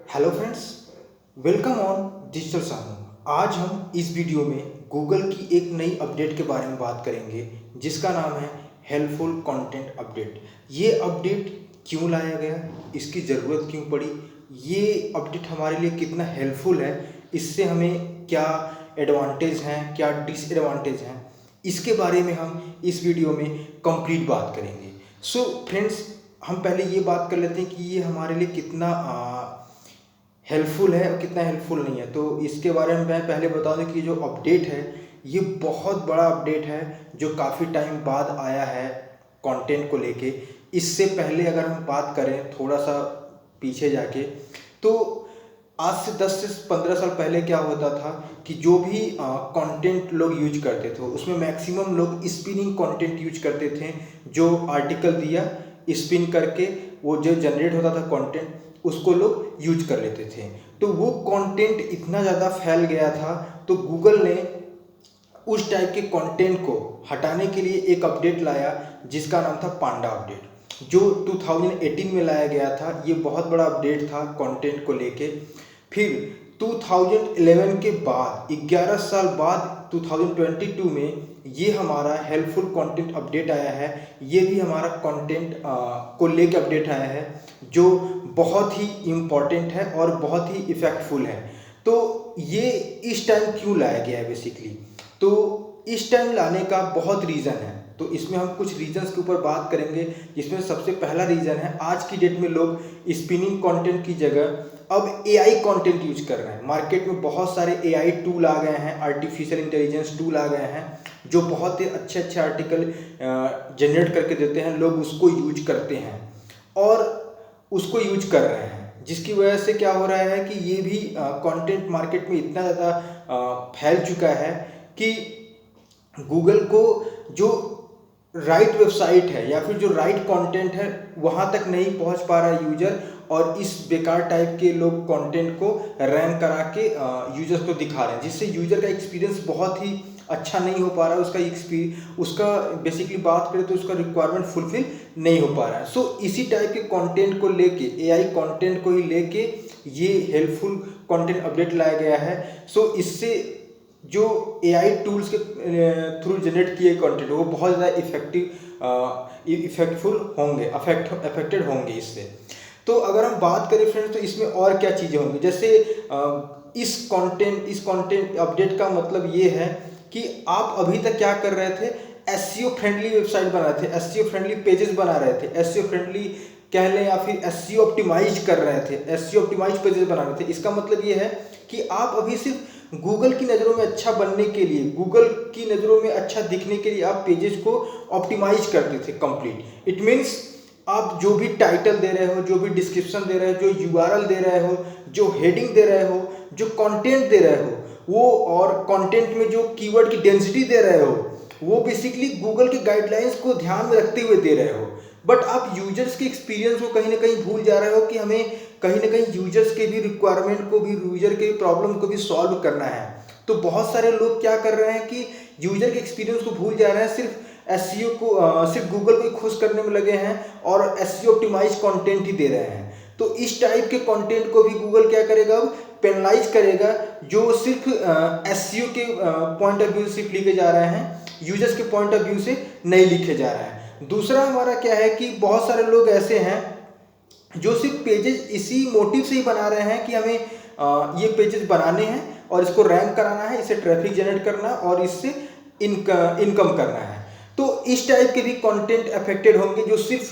Hello friends, welcome on digital सानू। आज हम इस वीडियो में गूगल की एक नई अपडेट के बारे में बात करेंगे जिसका नाम है हेल्पफुल कंटेंट अपडेट। ये अपडेट क्यों लाया गया, इसकी ज़रूरत क्यों पड़ी, ये अपडेट हमारे लिए कितना हेल्पफुल है, इससे हमें क्या एडवांटेज हैं, क्या डिसएडवांटेज हैं, इसके बारे में हम इस वीडियो में कंप्लीट बात करेंगे। सो फ्रेंड्स, हम पहले ये बात कर लेते हैं कि ये हमारे लिए कितना हेल्पफुल है और कितना हेल्पफुल नहीं है। तो इसके बारे में मैं पहले बता दूं कि जो अपडेट है ये बहुत बड़ा अपडेट है जो काफ़ी टाइम बाद आया है कंटेंट को लेके। इससे पहले अगर हम बात करें थोड़ा सा पीछे जाके, तो आज से 10 से 15 साल पहले क्या होता था कि जो भी कंटेंट लोग यूज करते थे उसमें मैक्सिमम लोग स्पिनिंग कंटेंट यूज करते थे। जो आर्टिकल दिया स्पिन करके वो जो जनरेट होता था कंटेंट उसको लोग यूज कर लेते थे। तो वो कंटेंट इतना ज़्यादा फैल गया था तो गूगल ने उस टाइप के कंटेंट को हटाने के लिए एक अपडेट लाया जिसका नाम था पांडा अपडेट, जो 2018 में लाया गया था। ये बहुत बड़ा अपडेट था कंटेंट को लेके। फिर 2011 के बाद 11 साल बाद 2022 में ये हमारा हेल्पफुल कंटेंट अपडेट आया है। ये भी हमारा कंटेंट को लेके अपडेट आया है जो बहुत ही इम्पॉर्टेंट है और बहुत ही इफ़ेक्टफुल है। तो ये इस टाइम क्यों लाया गया है बेसिकली, तो इस टाइम लाने का बहुत रीज़न है। तो इसमें हम कुछ रीजंस के ऊपर बात करेंगे, जिसमें सबसे पहला रीज़न है आज की डेट में लोग स्पिनिंग कंटेंट की जगह अब एआई कंटेंट यूज कर रहे हैं। मार्केट में बहुत सारे एआई टूल आ गए हैं, आर्टिफिशियल इंटेलिजेंस टूल आ गए हैं जो बहुत ही अच्छे अच्छे आर्टिकल जनरेट करके देते हैं। लोग उसको यूज करते हैं और उसको यूज कर रहे हैं, जिसकी वजह से क्या हो रहा है कि ये भी कंटेंट मार्केट में इतना ज़्यादा फैल चुका है कि गूगल को जो राइट वेबसाइट है या फिर जो राइट कंटेंट है वहाँ तक नहीं पहुँच पा रहा यूजर, और इस बेकार टाइप के लोग कंटेंट को रैंक करा के यूजर्स को दिखा रहे हैं, जिससे यूजर का एक्सपीरियंस बहुत ही अच्छा नहीं हो पा रहा है। उसका बेसिकली बात करें तो उसका रिक्वायरमेंट फुलफिल नहीं हो पा रहा है। सो इसी टाइप के कंटेंट को लेके, एआई कंटेंट को ही लेके ये हेल्पफुल कंटेंट अपडेट लाया गया है। सो इससे जो एआई टूल्स के थ्रू जनरेट किए कंटेंट वो बहुत ज़्यादा इफेक्टफुल होंगे, अफेक्टेड होंगे इससे। तो अगर हम बात करें फ्रेंड्स तो इसमें और क्या चीज़ें होंगी, जैसे इस कंटेंट अपडेट का मतलब ये है कि आप अभी तक क्या कर रहे थे, एसईओ फ्रेंडली वेबसाइट बना रहे थे, एसईओ फ्रेंडली पेजेस बना रहे थे, एसईओ फ्रेंडली कह लें या फिर एसईओ ऑप्टिमाइज कर रहे थे, एसईओ ऑप्टिमाइज पेजेस बना रहे थे। इसका मतलब ये है कि आप अभी सिर्फ गूगल की नज़रों में अच्छा बनने के लिए, गूगल की नज़रों में अच्छा दिखने के लिए आप पेजेस को ऑप्टिमाइज करते थे कंप्लीट। इट मीन्स आप जो भी टाइटल दे रहे हो, जो भी डिस्क्रिप्शन दे रहे हो, जो यूआरएल दे रहे हो, जो हेडिंग दे रहे हो, जो कंटेंट दे रहे हो वो, और कंटेंट में जो कीवर्ड की डेंसिटी दे रहे हो वो बेसिकली गूगल के गाइडलाइंस को ध्यान में रखते हुए दे रहे हो। बट आप यूजर्स के एक्सपीरियंस को कहीं ना कहीं भूल जा रहे हो कि हमें कहीं ना कहीं यूजर्स के भी रिक्वायरमेंट को भी, यूजर के प्रॉब्लम को भी सॉल्व करना है। तो बहुत सारे लोग क्या कर रहे हैं कि यूजर के एक्सपीरियंस को भूल जा रहे हैं, सिर्फ एसईओ को, सिर्फ गूगल को खुश करने में लगे हैं और एसईओ ऑप्टिमाइज कंटेंट ही दे रहे हैं। तो इस टाइप के कंटेंट को भी गूगल क्या करेगा, अब पेनलाइज करेगा, जो सिर्फ एसईओ के पॉइंट ऑफ व्यू से सिर्फ लिखे जा रहे हैं, यूजर्स के पॉइंट ऑफ व्यू से नहीं लिखे जा रहे हैं। दूसरा हमारा क्या है कि बहुत सारे लोग ऐसे हैं जो सिर्फ पेजेस इसी मोटिव से ही बना रहे हैं कि हमें ये पेजेस बनाने हैं और इसको रैंक कराना है, इससे ट्रैफिक जनरेट करना और इससे इनकम करना है। तो इस टाइप के भी कंटेंट अफेक्टेड होंगे जो सिर्फ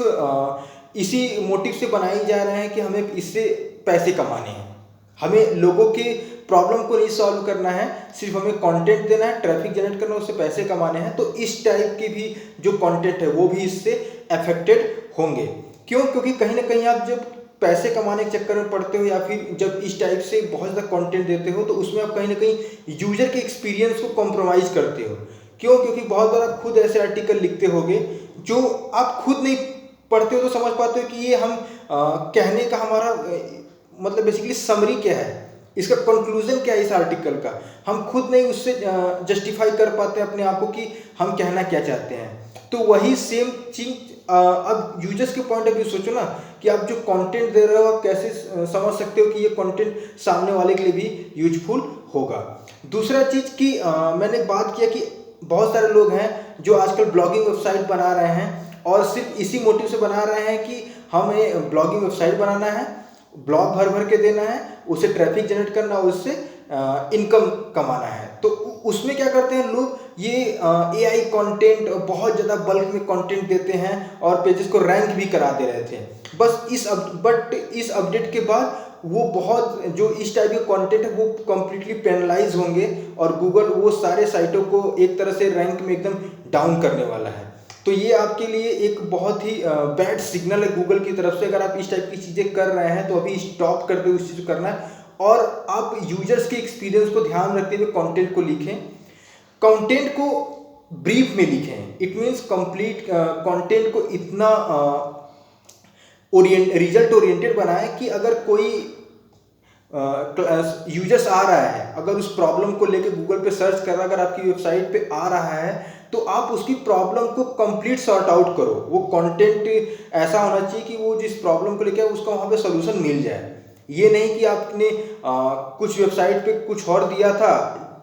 इसी मोटिव से बनाए जा रहे हैं कि हमें इससे पैसे कमाने हैं, हमें लोगों के प्रॉब्लम को नहीं सॉल्व करना है, सिर्फ हमें कंटेंट देना है, ट्रैफिक जनरेट करना है, उससे पैसे कमाने हैं। तो इस टाइप के भी जो कंटेंट है वो भी इससे अफेक्टेड होंगे। क्यों? क्योंकि कहीं ना कहीं आप जब पैसे कमाने के चक्कर में पड़ते हो या फिर जब इस टाइप से बहुत ज़्यादा कंटेंट देते हो तो उसमें आप कहीं ना कहीं यूजर के एक्सपीरियंस को कॉम्प्रोमाइज़ करते हो। क्यों? क्योंकि बहुत बार आप खुद ऐसे आर्टिकल लिखते होगे जो आप खुद नहीं पढ़ते हो तो समझ पाते हो कि ये हम कहने का हमारा मतलब बेसिकली समरी क्या है, इसका कंक्लूजन क्या है इस आर्टिकल का, हम खुद नहीं उससे जस्टिफाई कर पाते अपने आप को कि हम कहना क्या चाहते हैं। तो वही सेम चीज अब यूजर्स के पॉइंट ऑफ व्यू सोचो ना कि आप जो कंटेंट दे रहे हो आप कैसे समझ सकते हो कि ये कंटेंट सामने वाले के लिए भी यूजफुल होगा। दूसरा चीज़ कि मैंने बात किया कि बहुत सारे लोग हैं जो आजकल ब्लॉगिंग वेबसाइट बना रहे हैं और सिर्फ इसी मोटिव से बना रहे हैं कि हमें ब्लॉगिंग वेबसाइट बनाना है, ब्लॉग भर भर के देना है, उसे ट्रैफिक जनरेट करना है, उससे इनकम कमाना है। तो उसमें क्या करते हैं लोग, ये एआई कंटेंट बहुत ज़्यादा बल्क में कंटेंट देते हैं और पेजेस को रैंक भी करा दे रहे थे। बस इस अपडेट के बाद वो बहुत जो इस टाइप के कंटेंट है वो कम्प्लीटली पेनलाइज होंगे और गूगल वो सारे साइटों को एक तरह से रैंक में एकदम डाउन करने वाला है। तो ये आपके लिए एक बहुत ही बैड सिग्नल है गूगल की तरफ से। अगर आप इस टाइप की चीज़ें कर रहे हैं तो अभी स्टॉप कर दो उस चीज़ को करना है और आप यूजर्स के एक्सपीरियंस को ध्यान रखते हुए कंटेंट को लिखें, कंटेंट को ब्रीफ में लिखें। इट मीन्स कंप्लीट कंटेंट को इतना रिजल्ट ओरिएंटेड बनाएं कि अगर कोई यूजर्स आ रहा है, अगर उस प्रॉब्लम को लेकर गूगल पे सर्च कर रहा है, अगर आपकी वेबसाइट पे आ रहा है तो आप उसकी प्रॉब्लम को कंप्लीट सॉर्ट आउट करो। वो कंटेंट ऐसा होना चाहिए कि वो जिस प्रॉब्लम को लेकर उसका वहाँ पे सोल्यूशन मिल जाए। ये नहीं कि आपने कुछ वेबसाइट पे कुछ और दिया था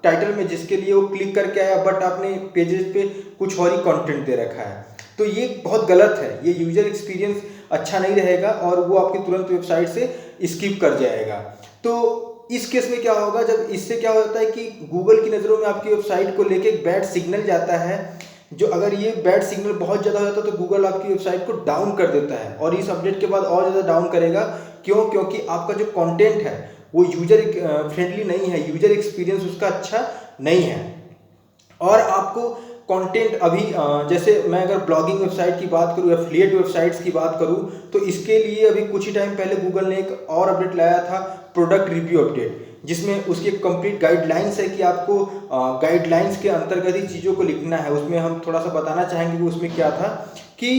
टाइटल में जिसके लिए वो क्लिक करके आया, बट आपने पेजेस पे कुछ और ही कंटेंट दे रखा है। तो ये बहुत गलत है, ये यूजर एक्सपीरियंस अच्छा नहीं रहेगा और वो आपकी तुरंत वेबसाइट से स्किप कर जाएगा। तो इस केस में क्या होगा, जब इससे क्या होता है कि गूगल की नज़रों में आपकी वेबसाइट को लेके एक बैड सिग्नल जाता है, जो अगर ये बैड सिग्नल बहुत ज़्यादा हो जाता है तो गूगल आपकी वेबसाइट को डाउन कर देता है और इस अपडेट के बाद और ज़्यादा डाउन करेगा। क्यों? क्योंकि आपका जो कंटेंट है वो यूजर फ्रेंडली नहीं है, यूजर एक्सपीरियंस उसका अच्छा नहीं है। और आपको कंटेंट अभी जैसे मैं अगर ब्लॉगिंग वेबसाइट की बात करूँ, एफिलिएट वेबसाइट्स की बात करूँ, तो इसके लिए अभी कुछ ही टाइम पहले गूगल ने एक और अपडेट लाया था, प्रोडक्ट रिव्यू अपडेट, जिसमें उसकी कंप्लीट गाइडलाइंस है कि आपको गाइडलाइंस के अंतर्गत ही चीज़ों को लिखना है। उसमें हम थोड़ा सा बताना चाहेंगे कि उसमें क्या था कि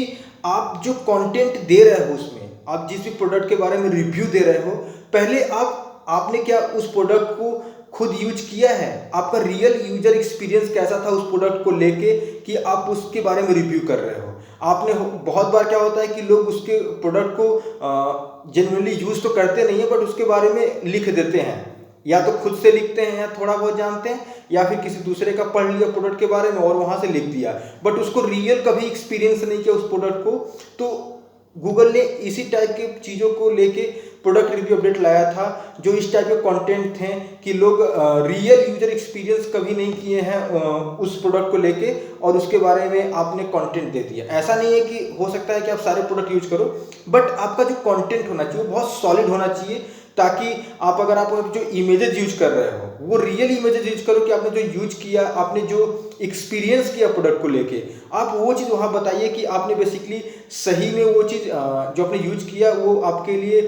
आप जो कंटेंट दे रहे हो, उसमें आप जिस भी प्रोडक्ट के बारे में रिव्यू दे रहे हो, पहले आपने क्या उस प्रोडक्ट को खुद यूज किया है, आपका रियल यूजर एक्सपीरियंस कैसा था उस प्रोडक्ट को लेके कि आप उसके बारे में रिव्यू कर रहे हो। आपने बहुत बार क्या होता है कि लोग उसके प्रोडक्ट को जेन्युइनली यूज तो करते नहीं है, बट उसके बारे में लिख देते हैं, या तो खुद से लिखते हैं या थोड़ा बहुत जानते हैं, या फिर किसी दूसरे का पढ़ लिया प्रोडक्ट के बारे में और वहां से लिख दिया, बट उसको रियल कभी एक्सपीरियंस नहीं किया उस प्रोडक्ट को। तो गूगल ने इसी टाइप की चीज़ों को लेके प्रोडक्ट रिव्यू अपडेट लाया था, जो इस टाइप के कंटेंट थे कि लोग रियल यूजर एक्सपीरियंस कभी नहीं किए हैं उस प्रोडक्ट को लेके और उसके बारे में आपने कंटेंट दे दिया। ऐसा नहीं है कि हो सकता है कि आप सारे प्रोडक्ट यूज करो, बट आपका जो कंटेंट होना चाहिए वो बहुत सॉलिड होना चाहिए, ताकि आप अगर आप जो इमेजेस यूज कर रहे हो वो रियल इमेजेस यूज करो कि आपने जो यूज किया, आपने जो एक्सपीरियंस किया प्रोडक्ट को लेके, आप वो चीज़ वहाँ बताइए कि आपने बेसिकली सही में वो चीज़ जो आपने यूज किया वो आपके लिए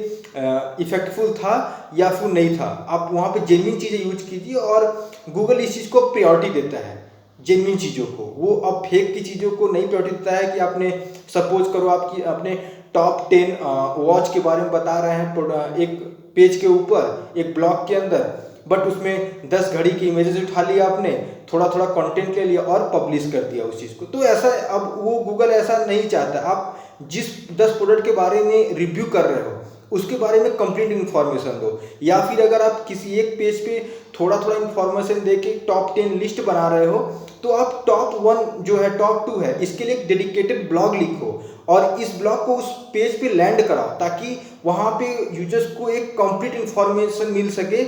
इफेक्टफुल था या फिर नहीं था। आप वहाँ पे जेन्युइन चीज़ें यूज कीजिए और गूगल इस चीज़ को प्रायोरिटी देता है, जेन्युइन चीज़ों को। वो अब फेक की चीज़ों को नहीं प्रायोरिटी देता है कि आपने सपोज करो आपकी अपने टॉप 10 वॉच के बारे में बता रहे हैं एक पेज के ऊपर, एक ब्लॉग के अंदर, बट उसमें 10 घड़ी की इमेजेस उठा लिया आपने, थोड़ा थोड़ा कंटेंट ले लिया और पब्लिश कर दिया उस चीज़ को। तो ऐसा अब वो गूगल ऐसा नहीं चाहता। आप जिस 10 प्रोडक्ट के बारे में रिव्यू कर रहे हो उसके बारे में कंप्लीट इन्फॉर्मेशन दो, या फिर अगर आप किसी एक पेज पे थोड़ा थोड़ा इन्फॉर्मेशन दे के टॉप 10 लिस्ट बना रहे हो, तो आप टॉप 1 जो है, टॉप 2 है, इसके लिए एक डेडिकेटेड ब्लॉग लिखो और इस ब्लॉग को उस पेज पे लैंड कराओ, ताकि वहाँ पे यूजर्स को एक कंप्लीट इन्फॉर्मेशन मिल सके।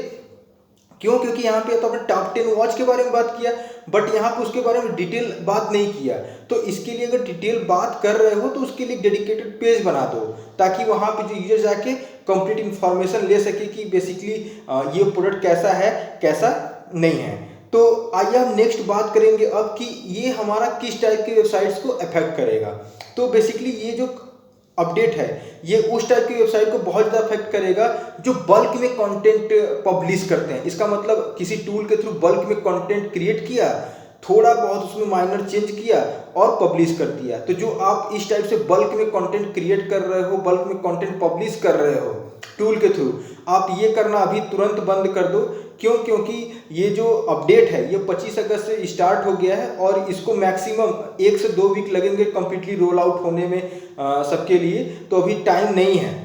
क्यों? क्योंकि यहाँ पे तो आपने टॉप 10 वॉच के बारे में बात किया, बट यहाँ पे उसके बारे में डिटेल बात नहीं किया। तो इसके लिए अगर डिटेल बात कर रहे हो तो उसके लिए डेडिकेटेड पेज बना दो, ताकि वहाँ पे जो यूजर जाके कंप्लीट इन्फॉर्मेशन ले सके कि बेसिकली ये प्रोडक्ट कैसा है, कैसा नहीं है। तो आइए हम नेक्स्ट बात करेंगे अब कि ये हमारा किस टाइप की वेबसाइट्स को अफेक्ट करेगा। तो बेसिकली ये जो अपडेट है ये उस टाइप की वेबसाइट को बहुत ज़्यादा अफेक्ट करेगा जो बल्क में कंटेंट पब्लिश करते हैं। इसका मतलब किसी टूल के थ्रू बल्क में कंटेंट क्रिएट किया, थोड़ा बहुत उसमें माइनर चेंज किया और पब्लिश कर दिया। तो जो आप इस टाइप से बल्क में कंटेंट क्रिएट कर रहे हो, बल्क में कंटेंट पब्लिश कर रहे हो टूल के थ्रू, आप ये करना अभी तुरंत बंद कर दो। क्यों? क्योंकि ये जो अपडेट है ये 25 अगस्त से स्टार्ट हो गया है और इसको मैक्सिमम 1 से 2 वीक लगेंगे कम्प्लीटली रोल आउट होने में सबके लिए। तो अभी टाइम नहीं है।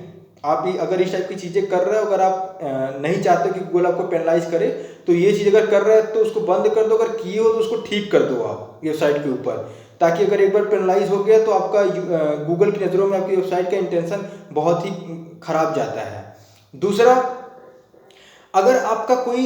आप भी अगर इस टाइप की चीज़ें कर रहे हो, अगर आप नहीं चाहते कि गूगल आपको पेनलाइज करे, तो ये चीज़ अगर कर रहे हैं तो उसको बंद कर दो। अगर किए हो तो उसको ठीक कर दो आप वेबसाइट के ऊपर, ताकि अगर एक बार पेनलाइज हो गया तो आपका गूगल की नज़रों में आपकी वेबसाइट का इंटेंशन बहुत ही खराब जाता है। दूसरा, अगर आपका कोई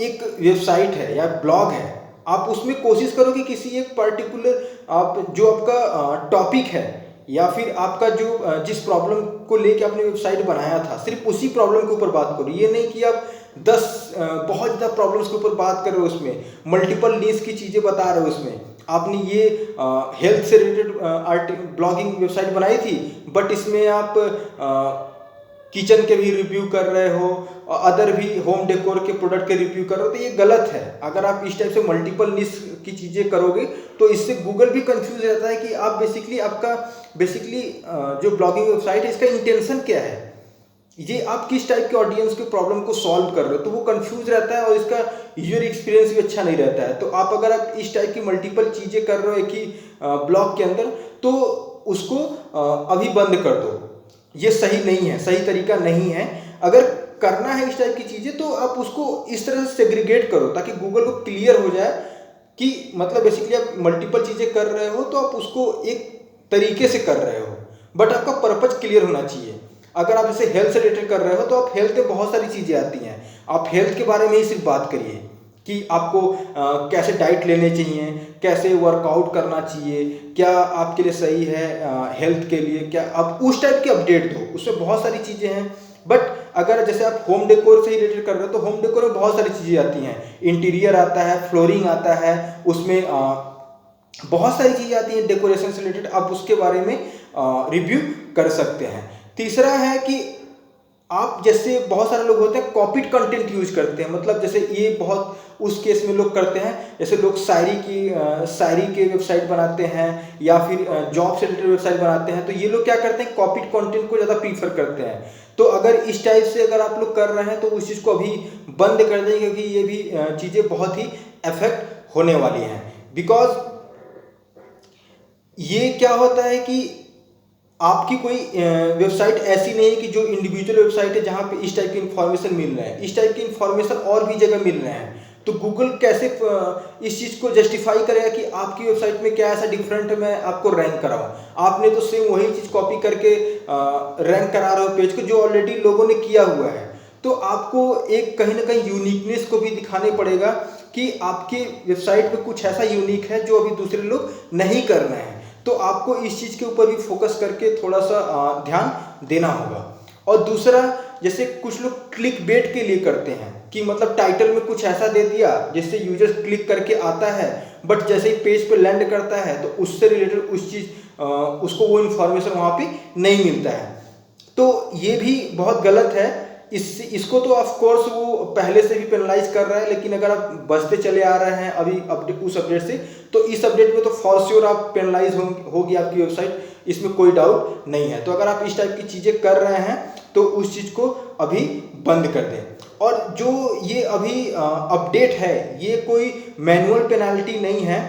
एक वेबसाइट है या ब्लॉग है, आप उसमें कोशिश करो कि किसी एक पर्टिकुलर आप जो आपका टॉपिक है या फिर आपका जो जिस प्रॉब्लम को लेके आपने वेबसाइट बनाया था, सिर्फ उसी प्रॉब्लम के ऊपर बात करो। ये नहीं कि आप 10 बहुत ज़्यादा प्रॉब्लम्स के ऊपर बात कर रहे हो, उसमें मल्टीपल नीश की चीज़ें बता रहे हो। उसमें आपने ये हेल्थ से रिलेटेड ब्लॉगिंग वेबसाइट बनाई थी, बट इसमें आप किचन के भी रिव्यू कर रहे हो और अदर भी होम डेकोर के प्रोडक्ट के रिव्यू कर रहे हो, तो ये गलत है। अगर आप इस टाइप से मल्टीपल निश की चीज़ें करोगे तो इससे गूगल भी कंफ्यूज रहता है कि आप आपका जो ब्लॉगिंग वेबसाइट है इसका इंटेंशन क्या है, ये आप किस टाइप के ऑडियंस के प्रॉब्लम को सॉल्व कर रहे हो। तो वो कंफ्यूज रहता है और इसका यूजर एक्सपीरियंस भी अच्छा नहीं रहता है। तो आप अगर आप इस टाइप की मल्टीपल चीज़ें कर रहे हो एक ही ब्लॉग के अंदर, तो उसको अभी बंद कर दो। ये सही नहीं है, सही तरीका नहीं है। अगर करना है इस टाइप की चीज़ें तो आप उसको इस तरह से सेग्रीगेट करो ताकि गूगल को क्लियर हो जाए कि मतलब बेसिकली आप मल्टीपल चीज़ें कर रहे हो तो आप उसको एक तरीके से कर रहे हो, बट आपका पर्पज क्लियर होना चाहिए। अगर आप इसे हेल्थ से रिलेटेड कर रहे हो तो आप हेल्थ में बहुत सारी चीज़ें आती हैं, आप हेल्थ के बारे में ही सिर्फ बात करिए कि आपको कैसे डाइट लेने चाहिए, कैसे वर्कआउट करना चाहिए, क्या आपके लिए सही है हेल्थ के लिए, क्या आप उस टाइप की अपडेट दो। उसमें बहुत सारी चीज़ें हैं। बट अगर जैसे आप होम डेकोर से ही रिलेटेड कर रहे हो तो होम डेकोर में बहुत सारी चीज़ें आती हैं, इंटीरियर आता है, फ्लोरिंग आता है, उसमें बहुत सारी चीज़ें आती हैं डेकोरेशन से रिलेटेड, आप उसके बारे में रिव्यू कर सकते हैं। तीसरा है कि आप जैसे बहुत सारे लोग होते हैं कॉपीड कंटेंट यूज करते हैं, मतलब जैसे ये बहुत उस केस में लोग करते हैं, जैसे लोग शायरी के वेबसाइट बनाते हैं या फिर जॉब से रिलेटेड वेबसाइट बनाते हैं। तो ये लोग क्या करते हैं, कॉपीड कंटेंट को ज़्यादा प्रीफर करते हैं। तो अगर इस टाइप से अगर आप लोग कर रहे हैं तो उस चीज़ को अभी बंद कर दें, क्योंकि ये भी चीज़ें बहुत ही अफेक्ट होने वाली हैं। बिकॉज ये क्या होता है कि आपकी कोई वेबसाइट ऐसी नहीं है कि जो इंडिविजुअल वेबसाइट है जहाँ पे इस टाइप की इन्फॉर्मेशन मिल रहा है, इस टाइप की इन्फॉर्मेशन और भी जगह मिल रहे हैं। तो गूगल कैसे इस चीज़ को जस्टिफाई करेगा कि आपकी वेबसाइट में क्या ऐसा डिफरेंट है मैं आपको रैंक कराऊँ। आपने तो सेम वही चीज़ कॉपी करके रैंक करा रहे हो पेज को जो ऑलरेडी लोगों ने किया हुआ है। तो आपको एक कहीं ना कहीं यूनिकनेस को भी दिखाने पड़ेगा कि आपकी वेबसाइट में कुछ ऐसा यूनिक है जो अभी दूसरे लोग नहीं कर रहे हैं। तो आपको इस चीज़ के ऊपर भी फोकस करके थोड़ा सा ध्यान देना होगा। और दूसरा, जैसे कुछ लोग क्लिक बेट के लिए करते हैं कि मतलब टाइटल में कुछ ऐसा दे दिया जिससे यूजर क्लिक करके आता है, बट जैसे ही पेज पे लैंड करता है तो उससे रिलेटेड उसको वो इन्फॉर्मेशन वहाँ पे नहीं मिलता है। तो ये भी बहुत गलत है। इसको तो ऑफ कोर्स वो पहले से भी पेनलाइज कर रहा है, लेकिन अगर आप बचते चले आ रहे हैं अभी उस अपडेट से, तो इस अपडेट में तो फॉर श्योर आप पेनलाइज होगी आपकी वेबसाइट, इसमें कोई डाउट नहीं है। तो अगर आप इस टाइप की चीज़ें कर रहे हैं तो उस चीज़ को अभी बंद कर दें। और जो ये अभी अपडेट है ये कोई मैनुअल पेनाल्टी नहीं है,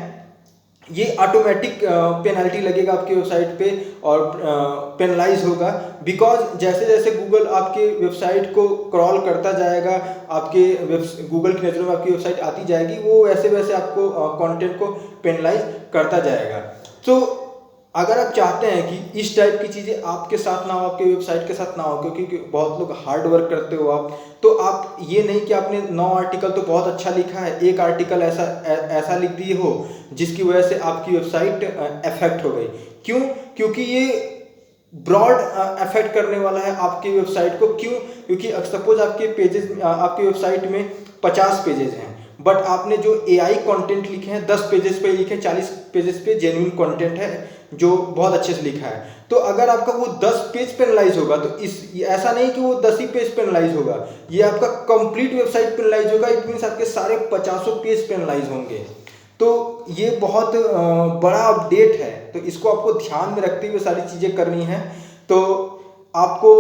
ये ऑटोमेटिक पेनल्टी लगेगा आपकी वेबसाइट पे और पेनलाइज होगा। बिकॉज जैसे जैसे गूगल आपके वेबसाइट को क्रॉल करता जाएगा, आपके गूगल की नज़रों में आपकी वेबसाइट आती जाएगी, वो वैसे वैसे आपको कंटेंट को पेनलाइज करता जाएगा। तो अगर आप चाहते हैं कि इस टाइप की चीज़ें आपके साथ ना हो, आपके वेबसाइट के साथ ना हो, क्योंकि बहुत लोग हार्ड वर्क करते हो आप, तो आप ये नहीं कि आपने 9 आर्टिकल तो बहुत अच्छा लिखा है, एक आर्टिकल ऐसा लिख दिए हो जिसकी वजह से आपकी वेबसाइट अफेक्ट हो गई। क्यों? क्योंकि ये ब्रॉड अफेक्ट करने वाला है आपकी वेबसाइट को। क्यों? क्योंकि सपोज आपकी वेबसाइट में 50 पेजेस हैं, बट आपने जो AI कंटेंट लिखे हैं 10 पेजेस पे लिखे, 40 पेजेस पे जेन्युइन कंटेंट है जो बहुत अच्छे से लिखा है। तो अगर आपका वो 10 पेज पेनलाइज होगा तो ऐसा नहीं कि वो 10 ही पेज पेनलाइज होगा, ये आपका कंप्लीट वेबसाइट पेनलाइज होगा। इट मीन्स आपके सारे 50 पेज पेनलाइज होंगे। तो ये बहुत बड़ा अपडेट है, तो इसको आपको ध्यान में रखते हुए सारी चीज़ें करनी है। तो आपको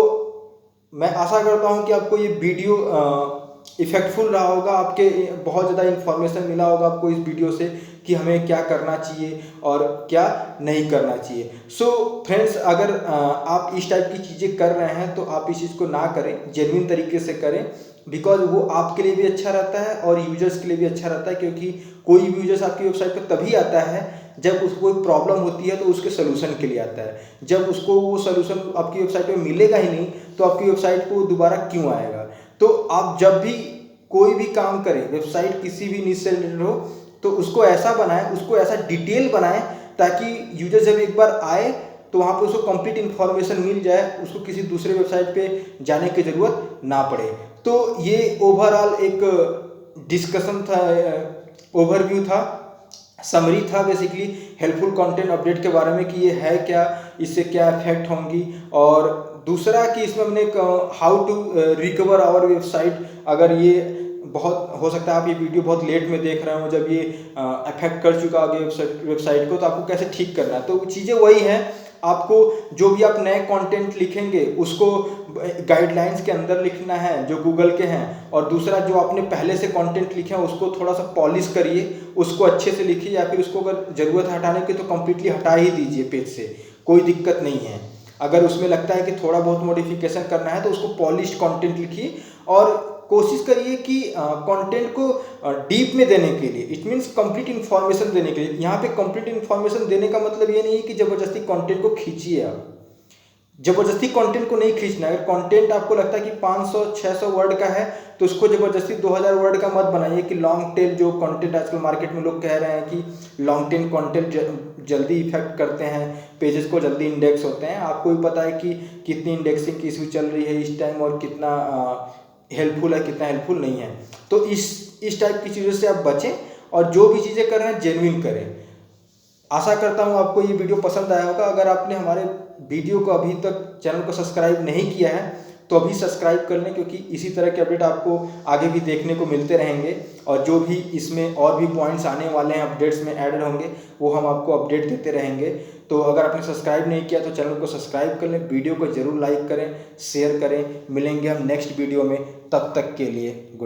मैं आशा करता हूँ कि आपको ये वीडियो इफ़ेक्टफुल रहा होगा, आपके बहुत ज़्यादा इन्फॉर्मेशन मिला होगा आपको इस वीडियो से कि हमें क्या करना चाहिए और क्या नहीं करना चाहिए। सो फ्रेंड्स, अगर आप इस टाइप की चीज़ें कर रहे हैं तो आप इस चीज़ को ना करें, जेन्युइन तरीके से करें, बिकॉज वो आपके लिए भी अच्छा रहता है और यूजर्स के लिए भी अच्छा रहता है, क्योंकि कोई भी यूजर्स आपकी वेबसाइट पर तभी आता है जब उसको कोई प्रॉब्लम होती है तो उसके सोल्यूशन के लिए आता है। जब उसको वो सोल्यूशन आपकी वेबसाइट पे मिलेगा ही नहीं तो आपकी वेबसाइट को दोबारा क्यों आएगा। तो आप जब भी कोई भी काम करें, वेबसाइट किसी भी निश से रिलेटेड हो, तो उसको ऐसा बनाएं, उसको ऐसा डिटेल बनाएं ताकि यूजर जब एक बार आए तो वहाँ पे उसको कंप्लीट इन्फॉर्मेशन मिल जाए, उसको किसी दूसरे वेबसाइट पे जाने की ज़रूरत ना पड़े। तो ये ओवरऑल एक डिस्कशन था, ओवरव्यू था, समरी था बेसिकली हेल्पफुल कंटेंट अपडेट के बारे में कि ये है क्या, इससे क्या इफेक्ट होंगी, और दूसरा कि इसमें हमने how to recover our website. अगर ये बहुत हो सकता है आप ये वीडियो बहुत लेट में देख रहे हो, जब ये अफेक्ट कर चुका होगा वेबसाइट को, तो आपको कैसे ठीक करना है। तो चीज़ें वही हैं, आपको जो भी आप नए कंटेंट लिखेंगे उसको गाइडलाइंस के अंदर लिखना है जो गूगल के हैं, और दूसरा जो आपने पहले से कंटेंट लिखे हैं उसको थोड़ा सा पॉलिश करिए, उसको अच्छे से लिखिए, या फिर उसको अगर ज़रूरत है हटाने की तो कम्प्लीटली हटा ही दीजिए पेज से, कोई दिक्कत नहीं है। अगर उसमें लगता है कि थोड़ा बहुत मॉडिफिकेशन करना है तो उसको पॉलिश्ड कंटेंट लिखिए, और कोशिश करिए कि कंटेंट को डीप में देने के लिए, इट मीन्स कंप्लीट इन्फॉर्मेशन देने के लिए। यहाँ पे कंप्लीट इन्फॉर्मेशन देने का मतलब ये नहीं है कि ज़बरदस्ती कंटेंट को खींचिए आप, ज़बरदस्ती कंटेंट को नहीं खींचना है। अगर कंटेंट आपको लगता है कि 500-600 वर्ड का है तो उसको ज़बरदस्ती 2000 वर्ड का मत बनाइए कि लॉन्ग टेल जो कंटेंट आजकल मार्केट में लोग कह रहे हैं कि लॉन्ग टेल कंटेंट जल्दी इफेक्ट करते हैं, पेजेस को जल्दी इंडेक्स होते हैं। आपको भी पता है कि कितनी इंडेक्सिंग की इशू चल रही है इस टाइम, और कितना हेल्पफुल है, कितना हेल्पफुल नहीं है। तो इस टाइप की चीज़ों से आप बचें, और जो भी चीज़ें कर रहे हैं जेन्युइन करें। आशा करता हूँ आपको ये वीडियो पसंद आया होगा। अगर आपने हमारे वीडियो को अभी तक चैनल को सब्सक्राइब नहीं किया है तो अभी सब्सक्राइब कर लें, क्योंकि इसी तरह के अपडेट आपको आगे भी देखने को मिलते रहेंगे, और जो भी इसमें और भी पॉइंट्स आने वाले हैं अपडेट्स में ऐड होंगे वो हम आपको अपडेट देते रहेंगे। तो अगर आपने सब्सक्राइब नहीं किया तो चैनल को सब्सक्राइब कर लें, वीडियो को ज़रूर लाइक करें, शेयर करें। मिलेंगे हम नेक्स्ट वीडियो में, तब तक के लिए गुड।